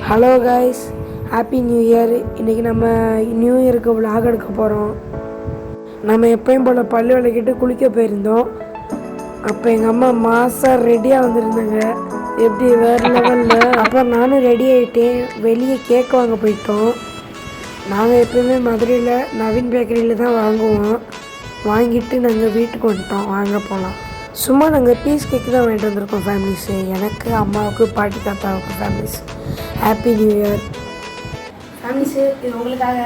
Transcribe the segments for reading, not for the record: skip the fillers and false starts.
Hello guys, happy new year. இன்றைக்கி நம்ம new இயருக்கு விலாக் எடுக்க போகிறோம். நம்ம எப்பயும் போல் பல்லு விளக்கிட்டு குளிக்க போயிருந்தோம். அப்போ எங்கள் அம்மா மாதம் ரெடியாக வந்திருந்தாங்க. எப்படி வேறு லெவலில். அப்புறம் நானும் ரெடி ஆகிட்டேன். வெளியே கேக் வாங்க போயிட்டோம். நாங்கள் எப்போயுமே மதுரையில் நவீன் பேக்கரியில் தான் வாங்குவோம். வாங்கிட்டு நாங்கள் வீட்டுக்கு வந்துட்டோம். வாங்க போகலாம். சும்மா நாங்கள் பீஸ் கேக்கு தான் வாங்கிட்டு வந்திருக்கோம் ஃபேமிலிஸு. எனக்கு, அம்மாவுக்கு, பாட்டி, தாத்தாவுக்கு families. Happy new year families. இது உங்களுக்காக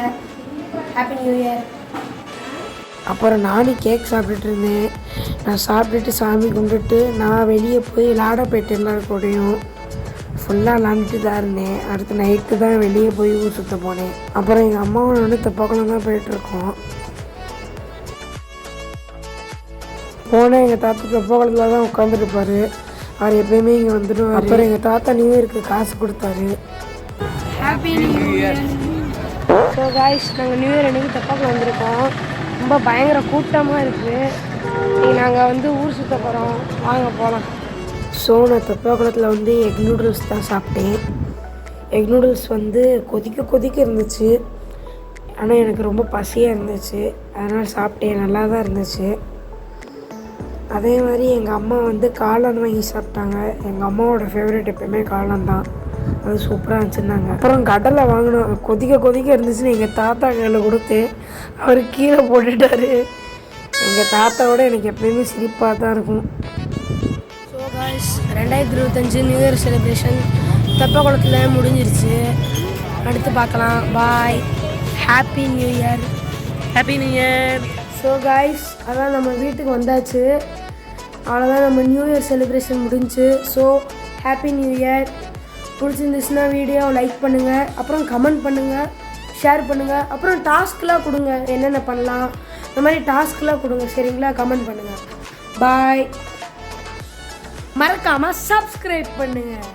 ஹாப்பி நியூ இயர். அப்புறம் நானும் கேக் சாப்பிட்டுட்டு இருந்தேன். நான் சாப்பிட்டுட்டு சாமி கும்பிட்டுட்டு நான் வெளியே போய் விளாட போயிட்டேன். எல்லாரும் கூடயும் ஃபுல்லாக விளாண்டுட்டு தான் இருந்தேன். அடுத்து நைட்டு தான் வெளியே போய் ஊர் சுற்ற போனேன். அப்புறம் எங்கள் அம்மாவும் வந்து தெப்பக்குளம் தான் போயிட்டுருக்கோம். போனால் எங்கள் தாத்தா தெப்பக்குளத்தில் தான் உட்காந்துருப்பார். அவர் எப்பயுமே இங்கே வந்துடுவார். அப்புறம் எங்கள் தாத்தா நியூ இயருக்கு காசு கொடுத்தாரு. Happy new year. So guys, நாங்கள் நியூ இயர் அன்றைக்கி தெப்பக்குளம் வந்திருக்கோம். ரொம்ப பயங்கர கூட்டமாக இருக்குது. இன்றைக்கி நாங்கள் வந்து ஊர் சுற்ற போகிறோம். வாங்க போகலாம். ஸோ நான் தெப்பக்குளத்தில் வந்து எக் நூடுல்ஸ் தான் சாப்பிட்டேன். எக் நூடுல்ஸ் வந்து கொதிக்க இருந்துச்சு. ஆனால் எனக்கு ரொம்ப பசியாக இருந்துச்சு. அதனால் சாப்பிட்டேன். நல்லா தான் இருந்துச்சு. அதே மாதிரி எங்கள் அம்மா வந்து காளான் வாங்கி சாப்பிட்டாங்க. எங்கள் அம்மாவோட ஃபேவரட் எப்போயுமே காளான் தான். அது சூப்பராக இருந்துச்சுன்னாங்க. அப்புறம் கடலை வாங்கினோம். கொதிக்க இருந்துச்சுன்னு எங்கள் தாத்தா கையில் கொடுத்து அவர் கீழே போட்டுட்டார். எங்கள் தாத்தாவோட எனக்கு எப்போயுமே சிரிப்பாக தான் இருக்கும். So guys, 2025 new year celebration தெப்பக்குளத்தில் முடிஞ்சிருச்சு. அடுத்து பார்க்கலாம். Bye. Happy new year. Happy new year. So guys, அதான் நம்ம வீட்டுக்கு வந்தாச்சு. அவ்வளோதான், நம்ம நியூ இயர் செலிப்ரேஷன் முடிஞ்சு. So happy new year. பிடிச்சிருந்துச்சுன்னா வீடியோ லைக் பண்ணுங்கள், அப்புறம் கமெண்ட் பண்ணுங்கள், ஷேர் பண்ணுங்கள். அப்புறம் டாஸ்க்லாம் கொடுங்க, என்னென்ன பண்ணலாம் இந்த மாதிரி டாஸ்க்லாம் கொடுங்க. சரிங்களா? கமெண்ட் பண்ணுங்கள். பாய். மறக்காமல் சப்ஸ்கிரைப் பண்ணுங்கள்.